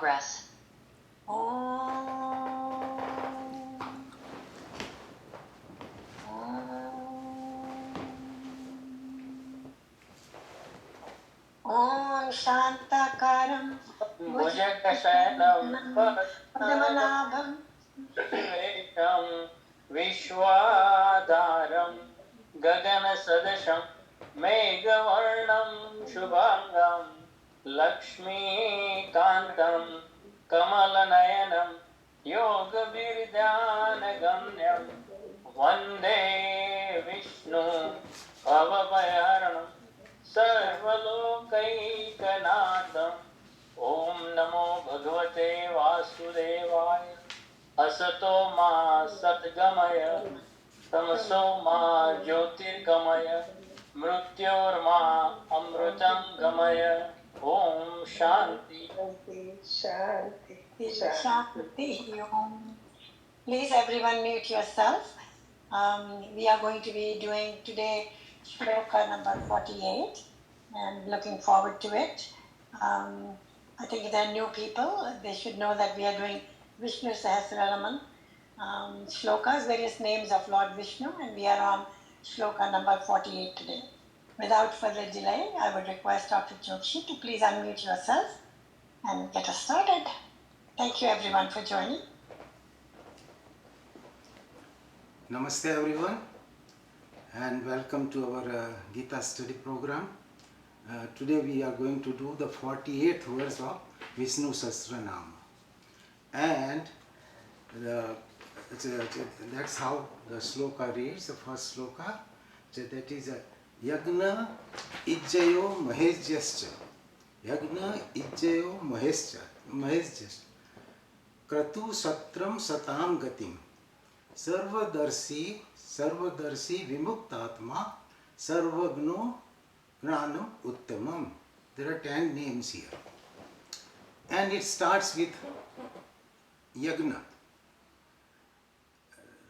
progress. Om Shantakaram Bhujagashayanam Padmanabham Ekam Vishwadaram Gagana Sadasham Meghavarnam Shubhangam Lakshmi Kantam Kamalanayanam Yoga Ganyam Vande Vishnu Avavayaranam Sarvalokaikanadam Om Namo Bhagavate Vasudevaya Asato Ma Satgamaya Tamaso Ma Jyotirgamaya Mrityorma Amrutam Gamaya Om Shanti Shanti Shanti Om. Please everyone mute yourself. We are going to be doing today Shloka number 48 and looking forward to it. I think if there are new people, they should know that we are doing Vishnu Sahastranam Shlokas, various names of Lord Vishnu, and we are on Shloka number 48 today. Without further delay, I would request Dr. Chokshi to please unmute yourself and get us started. Thank you everyone for joining. Namaste everyone and welcome to our Gita study program. Today we are going to do the 48th verse of Vishnu Sahastranam, and that's how the shloka reads. The first shloka, that is Yagna Ijjayo Mahesjascha, Yagna Ijjayo Mahesjascha Kratu Satram Satam Gatim Sarvadarshi Vimuktatma Sarvagno Gnanam Uttamam. There are 10 names here. And it starts with Yagna.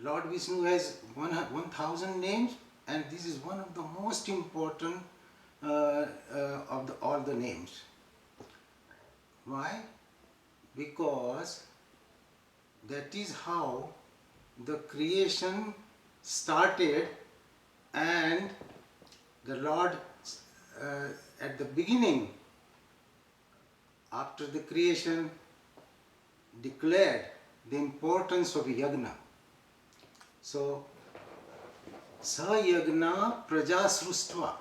Lord Vishnu has 1000 names, and this is one of the most important of all the names. Why? Because that is how the creation started, and the Lord at the beginning, after the creation, declared the importance of yagna. So, sa yagna praja srustva.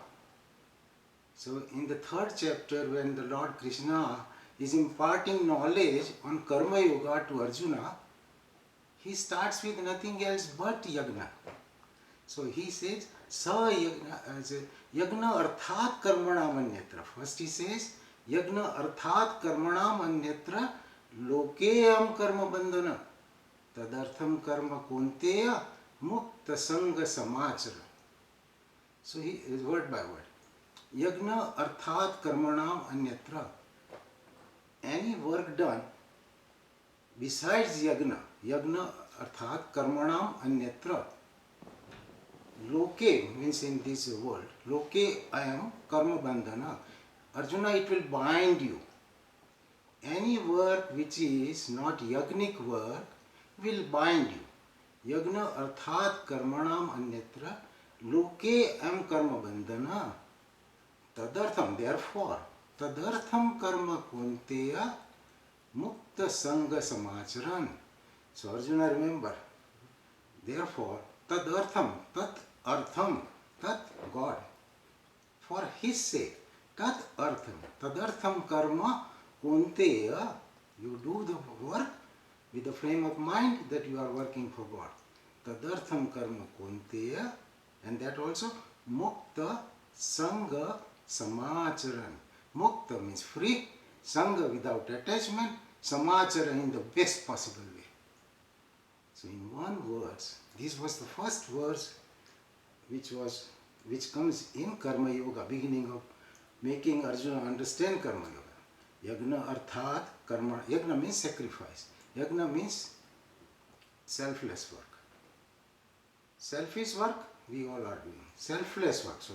So in the 3rd chapter, when the Lord Krishna is imparting knowledge on karma yoga to Arjuna, he starts with nothing else but yagna. So he says, sa yagna, yagna arthat karmanam anyatra. First he says, yagna arthat karmanam anyatra lokeyam karma bandhana tadartham karma kunteya mukta sanga samachara. So he is word by word. Yagna arthat karmanam anyatra. Any work done besides yagna, yagna arthat karmanam anyatra. Loke means in this world. Loke I am karma bandhana. Arjuna, it will bind you. Any work which is not yagnic work will bind you. Yagna arthat karmanam anyatra loke am karma bandhana tadartham, therefore tadartham karma kunteya mukta sanga samacharan. So Arjuna, remember, therefore tadartham, tat artham, tat God, for his sake, tat artham, tadartham karma kunteya, you do the work with the frame of mind that you are working for God. Tadartham karma kunteya, and that also mukta sanga samacharan. Mukta means free, sanga without attachment, samachara in the best possible way. So in one verse, this was the first verse which comes in Karma Yoga, beginning of making Arjuna understand Karma Yoga. Yagna arthat karma. Yagna means sacrifice. Yagna means selfless work. Selfish work we all are doing. Selfless work. So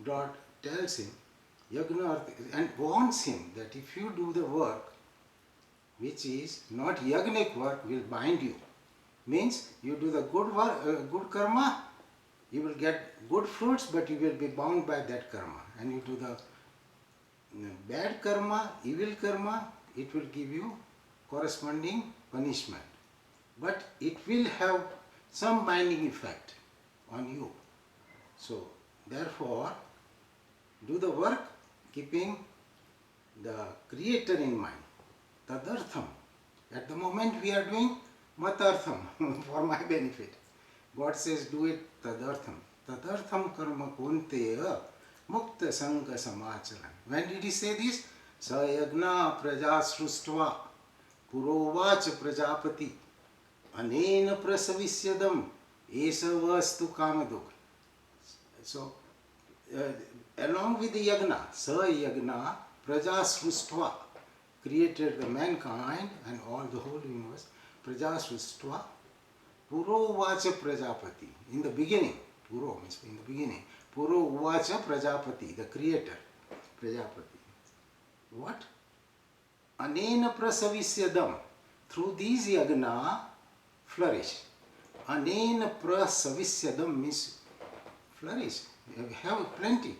God tells him, Yagna, and warns him that if you do the work which is not yagnik work, will bind you. Means you do the good work, good karma, you will get good fruits, but you will be bound by that karma. And you do the bad karma, evil karma, it will give you corresponding punishment. But it will have some binding effect on you. So, therefore, do the work keeping the Creator in mind. Tadartham. At the moment we are doing matartham for my benefit. God says do it tadartham. Tadartham karma kunteya mukta sanga samacharan. When did he say this? Sayagna praja srustva purovacha prajapati anena prasavisyadam esavastu kamaduk. So, along with the yagna, Sayagna praja srustva, created the mankind and all the whole universe. Praja srustva puro vacha prajapati. In the beginning, puro means in the beginning. Puro vacha prajapati, the creator, prajapati. What? Anena prasavisyadam. Through these yagna flourish. Anena prasavisyadam means flourish. Have plenty.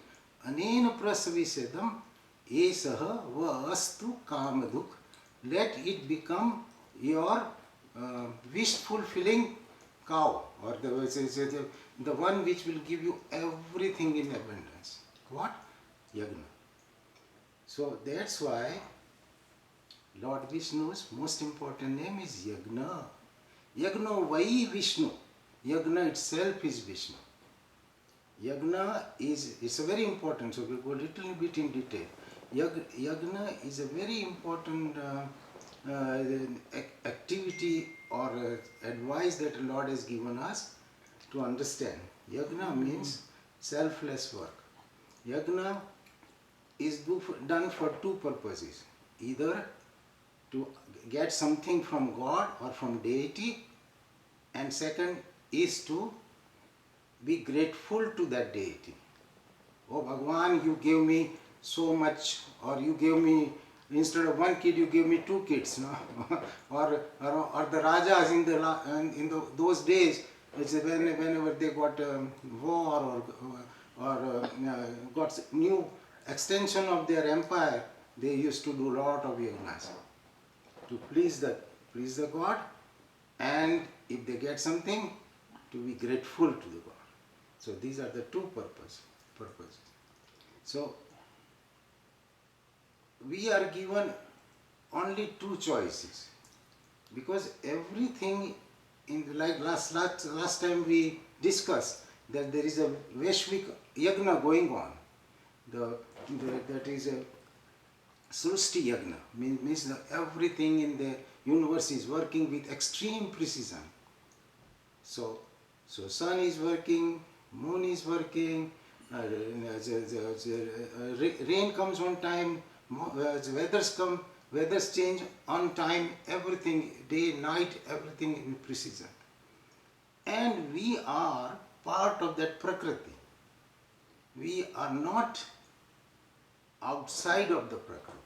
Anena prasavisyadam esaha vastu kamaduk. Let it become your wish fulfilling cow, or the one which will give you everything in abundance. What? Yagna. So that's why Lord Vishnu's most important name is Yagna. Yagna vai Vishnu. Yagna itself is Vishnu. Yagna it's a very important, so we'll go a little bit in detail. Yagna is a very important activity or advice that the Lord has given us to understand. Yagna means selfless work. Yagna is done for two purposes. Either to get something from God or from deity, and second is to be grateful to that deity. Oh Bhagwan, you gave me so much, or you gave me, instead of one kid, you gave me two kids, no? or the Rajas in those days, whenever they got war or got new extension of their empire, they used to do a lot of yagnas to please the God, and if they get something, to be grateful to the God. So these are the two purposes. So we are given only two choices, because everything like last time we discussed that there is a Vaishvik Yagna going on. That is a Srushti Yagna, means that everything in the universe is working with extreme precision. So sun is working, moon is working, rain comes on time, weathers change on time, everything, day, night, everything in precision. And we are part of that Prakriti. We are not outside of the Prakriti.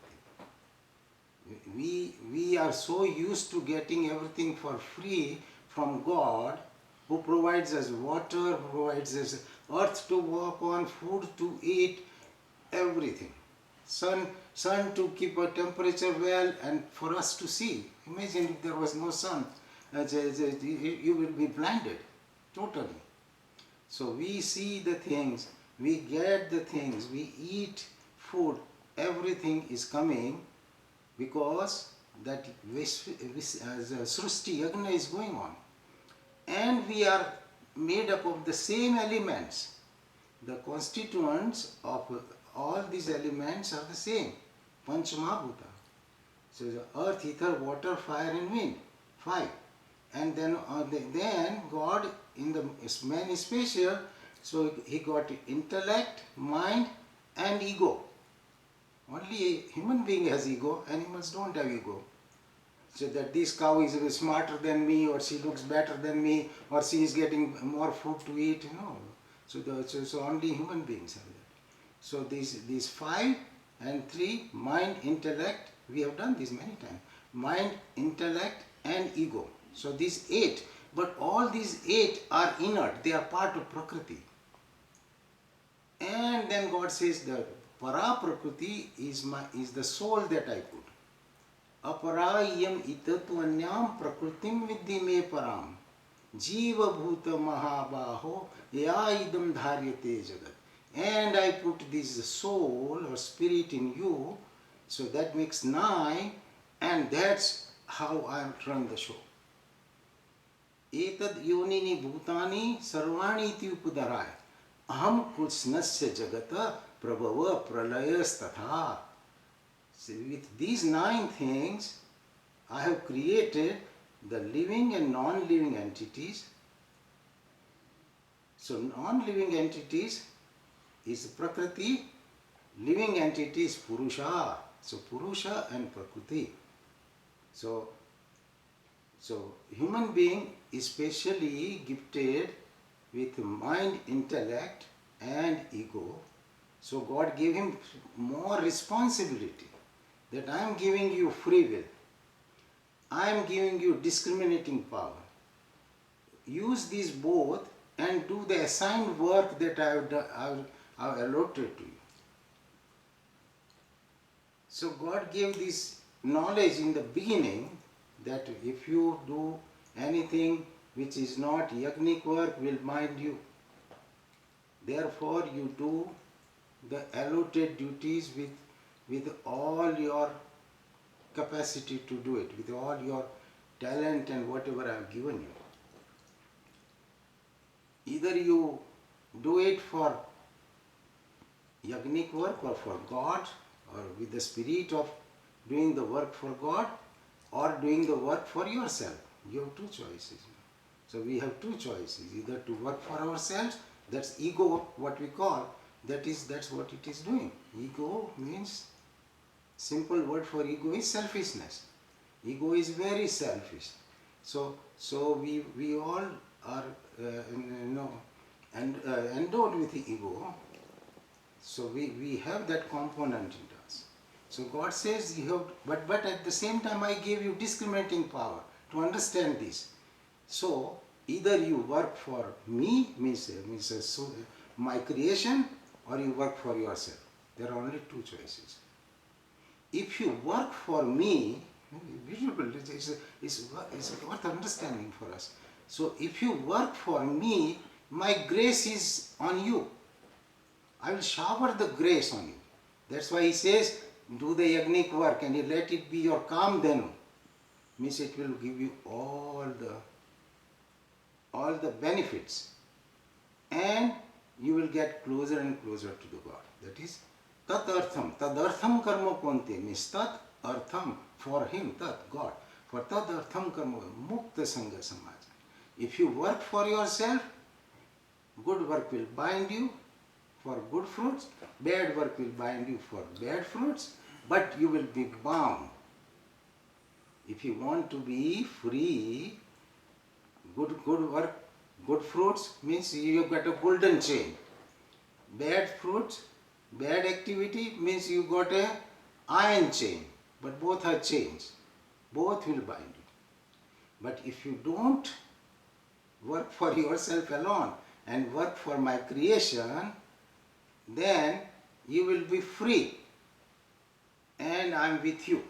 We are so used to getting everything for free from God, who provides us water, who provides us earth to walk on, food to eat, everything. Sun to keep our temperature well and for us to see. Imagine if there was no sun, you will be blinded totally. So we see the things, we get the things, we eat food, everything is coming because that Srushti Yagna is going on. And we are made up of the same elements. The constituents of all these elements are the same. Panchamahabhuta. So the earth, ether, water, fire and wind. 5. And then God, in the man is special, so he got intellect, mind and ego. Only a human being has ego, animals don't have ego. So that this cow is smarter than me, or she looks better than me, or she is getting more food to eat, no. So only human beings have that. So these 5 and 3, mind, intellect, we have done this many times. mind, intellect and ego. So these 8, but all these 8 are inert, they are part of Prakriti. And then God says the Para Prakriti is the soul that I put. Aparayam itatvanyam prakritim vidhi me param. Jiva bhuta mahabaho ya idam dharyate jagat. And I put this soul or spirit in you, so that makes 9, and that's how I run the show. Etad yonini bhutani sarvani iti upadaraya. Aham kutsnasya jagata prabhava pralayas tatha. So with these 9 things, I have created the living and non-living entities. So non-living entities is Prakriti, living entities Purusha. So Purusha and Prakriti. So human being is specially gifted with mind, intellect and ego. So God gave him more responsibility, that I am giving you free will. I am giving you discriminating power. Use these both and do the assigned work that I have allotted to you. So God gave this knowledge in the beginning that if you do anything which is not yagnik work, will bind you. Therefore you do the allotted duties with all your capacity to do it, with all your talent and whatever I have given you. Either you do it for yagnik work or for God, or with the spirit of doing the work for God, or doing the work for yourself. You have 2 choices. So we have 2 choices, either to work for ourselves, that's ego, what we call, that's what it is doing. Ego means, simple word for ego is selfishness. Ego is very selfish. So we all are endowed with the ego. So we have that component in us. So God says you have, but at the same time I gave you discriminating power to understand this. So either you work for me, means my creation, or you work for yourself. There are only 2 choices. If you work for me, it's worth understanding for us. So if you work for me, my grace is on you. I will shower the grace on you. That's why he says, do the yagnik work and you let it be your calm then. Means it will give you all the benefits. And you will get closer and closer to the God. That is tat artham. Tad artham karma ponte means tat artham, for him, tat God. For tad artham karma mukta sangha samaj. If you work for yourself, good work will bind you for good fruits, bad work will bind you for bad fruits, but you will be bound. If you want to be free, good work, good fruits means you have got a golden chain. Bad fruits, bad activity means you got a iron chain, but both are chains. Both will bind you. But if you don't work for yourself alone and work for my creation, then you will be free and I am with you.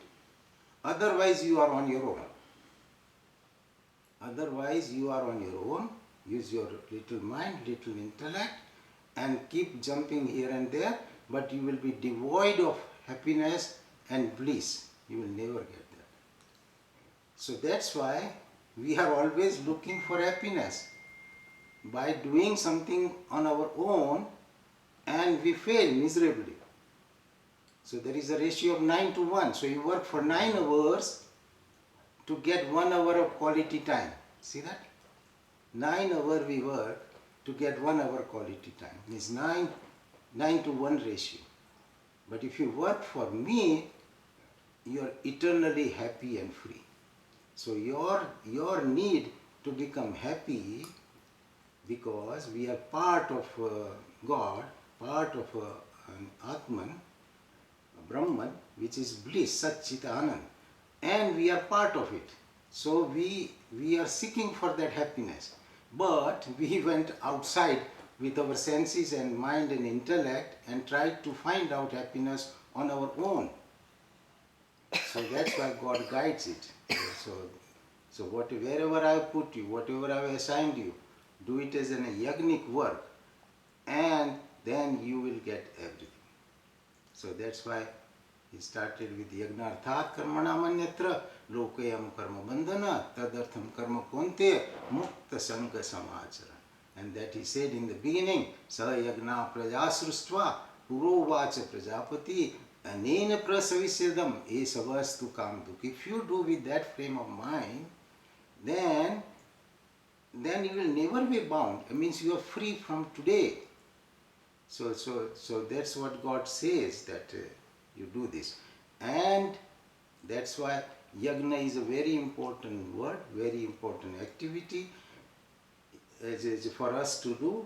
Otherwise you are on your own. Otherwise you are on your own. Use your little mind, little intellect and keep jumping here and there, but you will be devoid of happiness and bliss. You will never get that. So that's why we are always looking for happiness. By doing something on our own, and we fail miserably. So there is a ratio of 9:1. So you work for 9 hours to get 1 hour of quality time. See that? 9 hours we work to get 1 hour quality time. Means 9:1 ratio. But if you work for me, you are eternally happy and free. So your need to become happy, because we are part of God, part of an Atman, a Brahman, which is bliss, Sat Chit Anand. and we are part of it. So we are seeking for that happiness. But we went outside with our senses and mind and intellect and tried to find out happiness on our own. So that's why God guides it. So wherever I have put you, whatever I have assigned you, do it as a yagnic work, and then you will get everything. So that's why he started with yagnarthat karmanam anyatra lokayam karma bandhana tadartham karma konte mukta sanga samachara. And that he said in the beginning, sa yagna prajasrustva purovacha prajapati anena prasavisyadam esavastu kamduk. If you do with that frame of mind, then you will never be bound. It means you are free from today. So that's what God says, that you do this. And that's why yagna is a very important word, very important activity for us to do.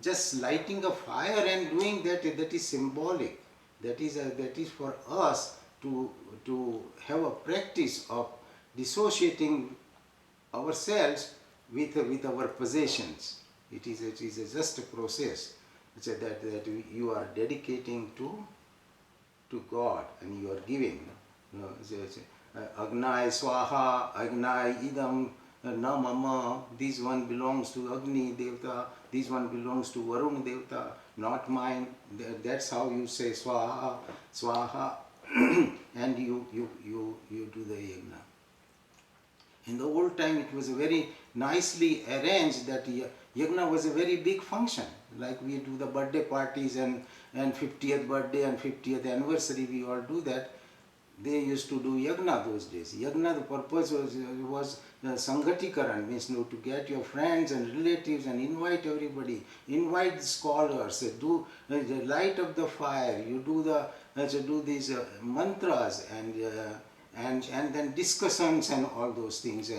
Just lighting a fire and doing that is symbolic. That is for us to have a practice of dissociating ourselves with our possessions. It is just a process that you are dedicating to God, and you are giving. Agnai Swaha, Agnai Idam, Na Mama, this one belongs to Agni Devta, this one belongs to Varun Devta, not mine. That's how you say Swaha, Swaha, and you do the yagna. In the old time, it was very nicely arranged that yagna was a very big function. Like we do the birthday parties and 50th birthday and 50th anniversary, we all do that. They used to do yagna those days. Yagna, the purpose was Sanghatikaran, means to get your friends and relatives and invite everybody, invite scholars, do light up the fire, you do these mantras and then discussions and all those things,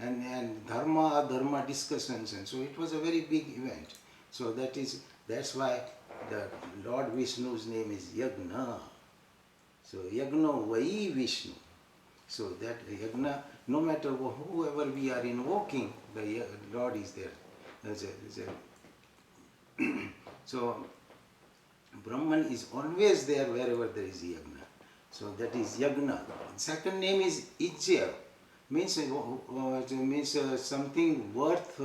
and dharma discussions, and so it was a very big event. So that's why the Lord Vishnu's name is Yagna. So Yagna Vai Vishnu. So that Yagna, no matter whoever we are invoking, the Lord is there. So Brahman is always there wherever there is Yagna. So that is Yagna. Second name is Ijya. Means something worth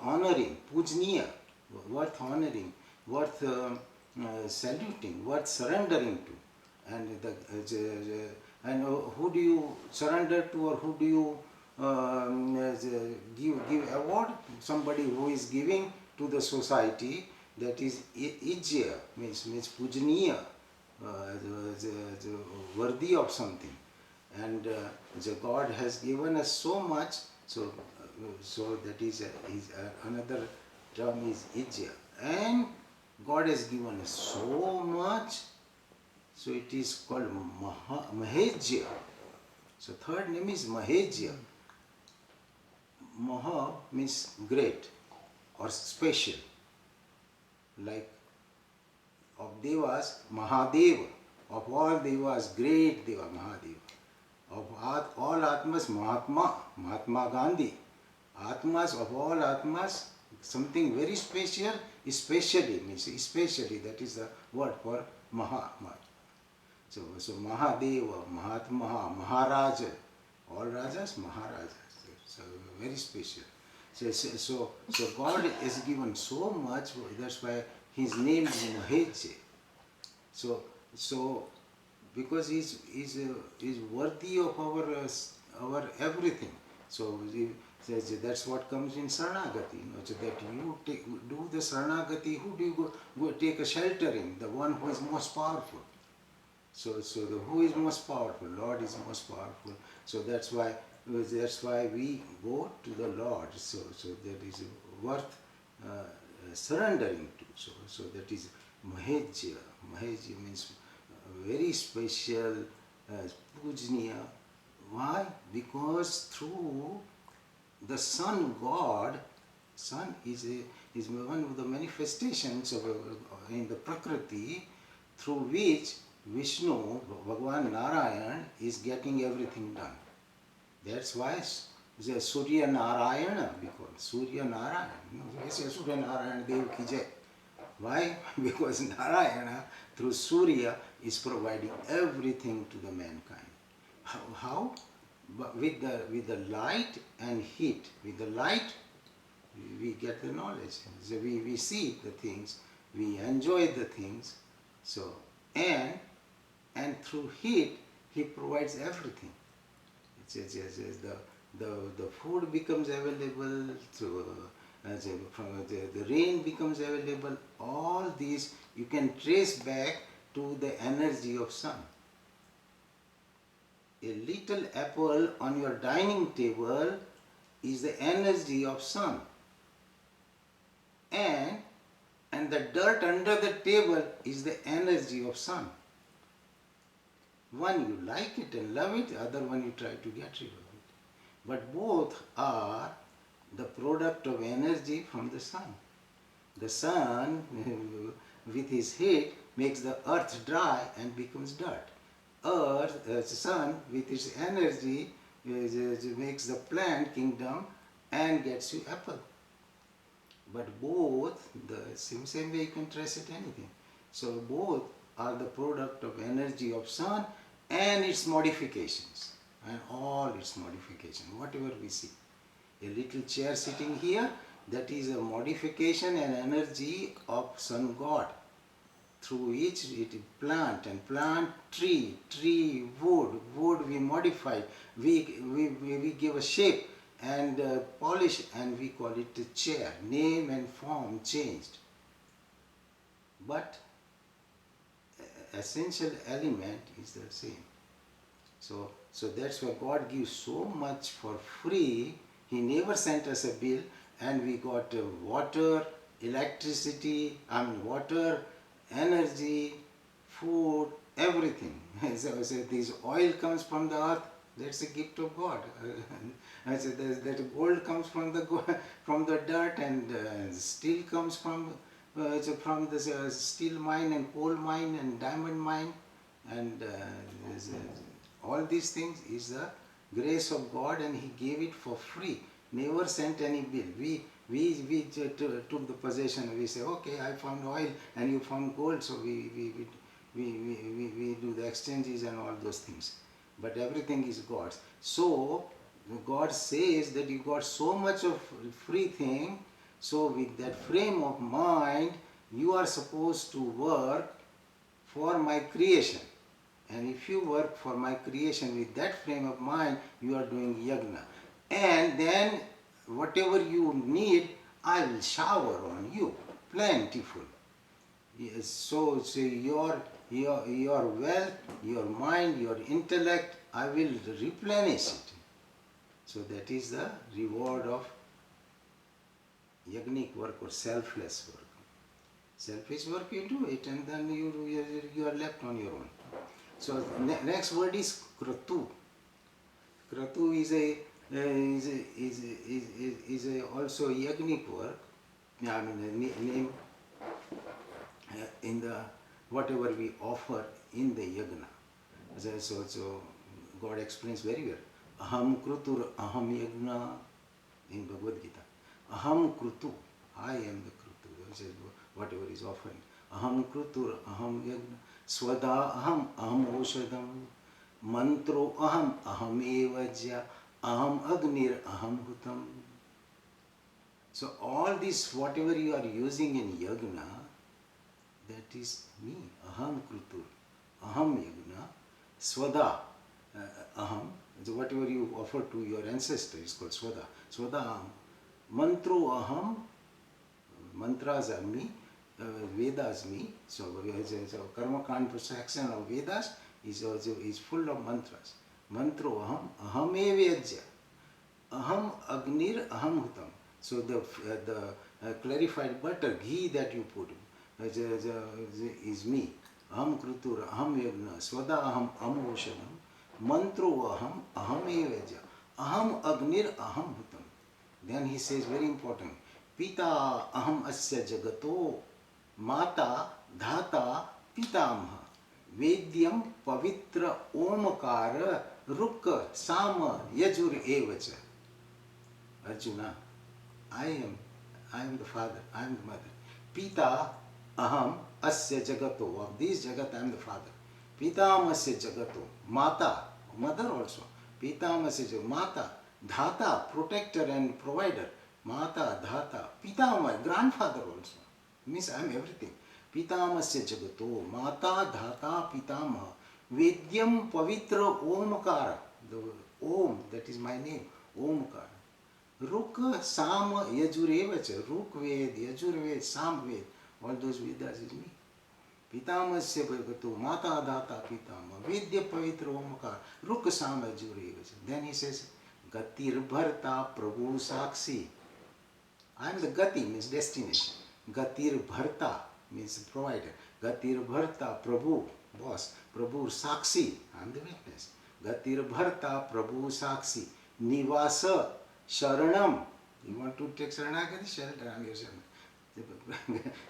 honoring, pujniya, worth honoring, worth saluting, worth surrendering to. And who do you surrender to, or who do you give award? Somebody who is giving to the society, that is ijya, means pujniya, worthy of something. And God has given us so much, so that is another term is ijya. And God has given us so much, so it is called Mahejya. So third name is Mahejya. Maha means great or special. Like of Devas, Mahadeva. Of all Devas, great Deva, Mahadeva. Of all Atmas, Mahatma Gandhi. Atmas, of all Atmas, something very special, especially, that is the word for Maha. So Mahadeva, Mahatma, Maharaja, all Rajas, Maharajas. So very special. So God has given so much, that's why his name is Mahejya. So because he's worthy of our everything. So that's what comes in Saranagati. So that you do the Saranagati, who do you go take a shelter in? The one who is most powerful. So who is most powerful? Lord is most powerful. So that's why we go to the Lord. So that is worth surrendering to. So that is Mahejya. Mahejya means very special, pujniya. Why? Because through the Sun God, Sun is one of the manifestations in the Prakriti, through which Vishnu, Bhagwan Narayan, is getting everything done. That's why the Surya Narayana, because Surya Narayana, Surya Narayana Dev ki jai. Why? Because Narayana through Surya is providing everything to the mankind. How? But with the light and heat. With the light, we get the knowledge. So we see the things, we enjoy the things. So and through heat, he provides everything. It's the food becomes available, the rain becomes available. All these you can trace back to the energy of sun. A little apple on your dining table is the energy of sun, and the dirt under the table is the energy of sun. One you like it and love it, other one you try to get rid of it. But both are the product of energy from the sun. The sun with his heat makes the earth dry and becomes dirt. The sun with its energy makes the plant kingdom and gets you apple. But both, the same way you can trace it anything. So both are the product of energy of sun and its modifications, and all its modifications, whatever we see. A little chair sitting here, that is a modification and energy of sun god, through which it plant tree, wood we modify, we give a shape and polish, and we call it a chair. Name and form changed, but essential element is the same. So that's why God gives so much for free. He never sent us a bill, and we got water, electricity, water, energy, food, everything. So this oil comes from the earth, that's a gift of God. That gold comes from the dirt, and steel comes from the steel mine and coal mine and diamond mine, and all these things is the grace of God, and He gave it for free. Never sent any bill. We took the possession. We say, okay, I found oil and you found gold, so we do the exchanges and all those things. But everything is God's. So God says that you got so much of free thing. So with that frame of mind, you are supposed to work for my creation. And if you work for my creation with that frame of mind, you are doing yagna. And then whatever you need, I will shower on you, plentiful. Yes, so your wealth, your mind, your intellect, I will replenish it. So that is the reward of yagnic work or selfless work. Selfish work you do it, and then you are left on your own. So next word is kratu. Kratu is also a yagnic work. I mean, a name in the whatever we offer in the yagna. So God explains very well. Aham krutur aham yagna in Bhagavad Gita. Aham krutu, I am the krutu. Whatever is offering. Aham krutur aham yagna. Swada aham aham oshadam. Mantro aham aham evajya. Aham agnir aham hutam. So all this, whatever you are using in yagna, that is me. Aham krutur. Aham yagna. Swada aham. So whatever you offer to your ancestor is called swada. Swada aham. Mantro aham. Mantras are me. Vedas me. So karma kand section of Vedas is full of mantras. Mantro aham. Aham evajya. Aham agnir aham hutam. So the clarified butter, ghee that you put is me. Aham krutur aham yagna. Swada aham amoshadam. Mantro aham aham evajya. Aham agnir aham hutam. Then he says very important. Pita aham asya jagato. Mata dhata pitamha. Vedyam Pavitra Omkara Rukka Sama Yajur Evacha. Arjuna, I am the father, I am the mother. Pita Aham Asya Jagato. Of this Jagat I am the father. Pitamasya Jagato. Mata, mother also. Pitamasya Jagato. Mata, Dhata, protector and provider. Mata, Dhata. Pitama, grandfather also. Means I am everything. Pitamasya Jagato. Mata, Dhata, Pitama. Vedyam Pavitra Omkara. The Om, that is my name. Omkara. Ruk, Sam, Yajurevacha. Ruk Ved, Yajurved, Sam Ved. All those Vedas is me. Pitamasya Bhagavato, Mata Data Pitama, Vedya Pavitra Omkar, Ruk Sam Yajurevacha. Then he says, Gatir Bharta Prabhu Sakshi. I am the Gati, means destination. Gatir Bharta means provider. Gatir Bharta Prabhu, boss. Prabhu Sakshi, I am the witness. Gatir Bharta Prabhu Sakshi. Nivasa Sharanam. You want to take Sharanagati? Shelter, I am your Sharanam.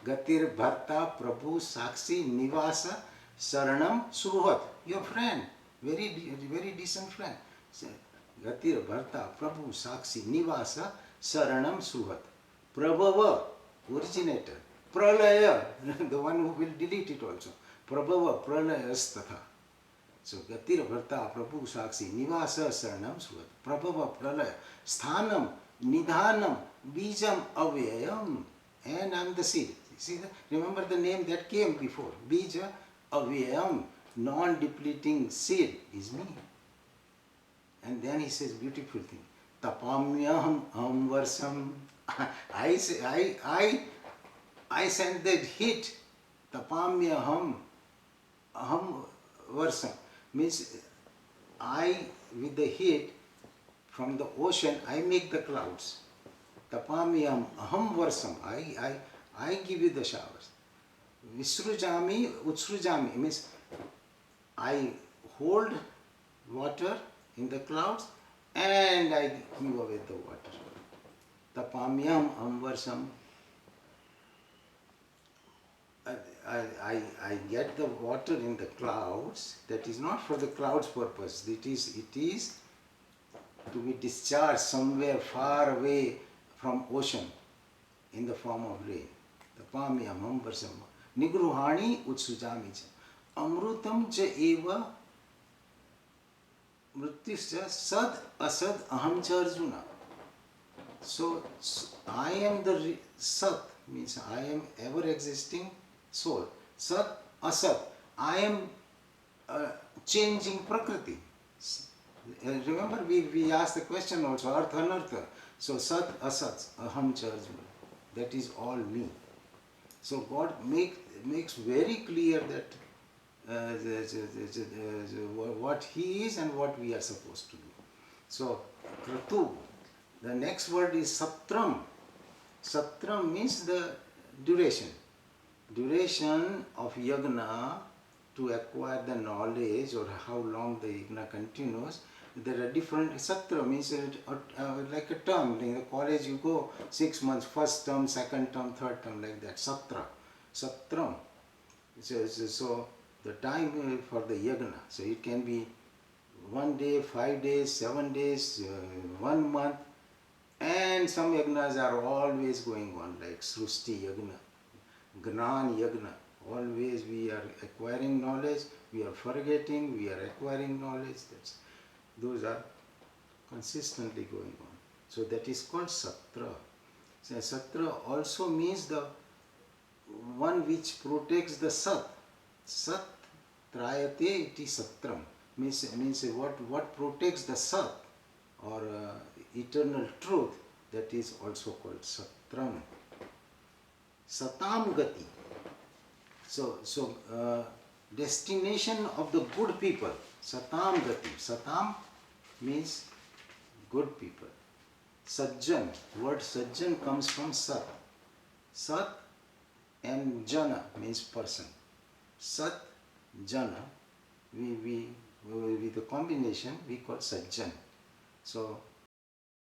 Gatir Bharta Prabhu Sakshi Nivasa Saranam Suhat. Your friend, very decent friend. Gatir Bharta Prabhu Sakshi Nivasa Saranam Suhat. Prabhava, originator. Pralaya, the one who will delete it also. Prabhava Pralayasthatha. So Gatir Bharta Prabhu Sakshi Nivasa Saranam Suhat. Prabhava Pralaya. Sthanam Nidhanam Bijam Avyayam. And I am the seed. See that? Remember the name that came before. Bija Avyayam, non-depleting seed is me. And then he says beautiful thing. Tapamyaham varsam. I send that heat. Tapamyaham varsam. Means I, with the heat from the ocean, I make the clouds. Tapamyam aham varsam. I give you the showers. Visrujami utsrujami means I hold water in the clouds and I give away the water. Tapamyam aham varsam. I get the water in the clouds. That is not for the clouds purpose. It is to be discharged somewhere far away from ocean in the form of rain. Tapamyam varsam. Nigruhani utsujami cha. Amrutam cha eva mrityuscha sad asad aham cha Arjuna. So I am the Sat, means I am ever existing soul. Sat asad. I am changing Prakriti. Remember we asked the question also, Artha Anartha. So Sat Asat Aham cha Arjuna. That is all me. So God makes very clear that what He is and what we are supposed to do. So Kratu, the next word is Satram. Satram means the duration. Duration of yagna to acquire the knowledge or how long the yagna continues. There are different, Satra means like a term. In the college you go 6 months, first term, second term, third term, like that. Satra, Satram. So the time for the yagna. So it can be 1 day, 5 days, 7 days, 1 month. And some yagnas are always going on, like Srusti Yagna, Gnan Yagna. Always we are acquiring knowledge, we are forgetting, we are acquiring knowledge. Those are consistently going on. So that is called Satra. So Satra also means the one which protects the Sat. Sat Trayate iti Satram. Means what protects the Sat or eternal truth, that is also called Satram. Satam Gati. So destination of the good people. Satam Gati. Satam means good people. Sajjan. Word Sajjan comes from Sat. Sat and Jana means person. Sat, Jana. We with the combination we call Sajjan. So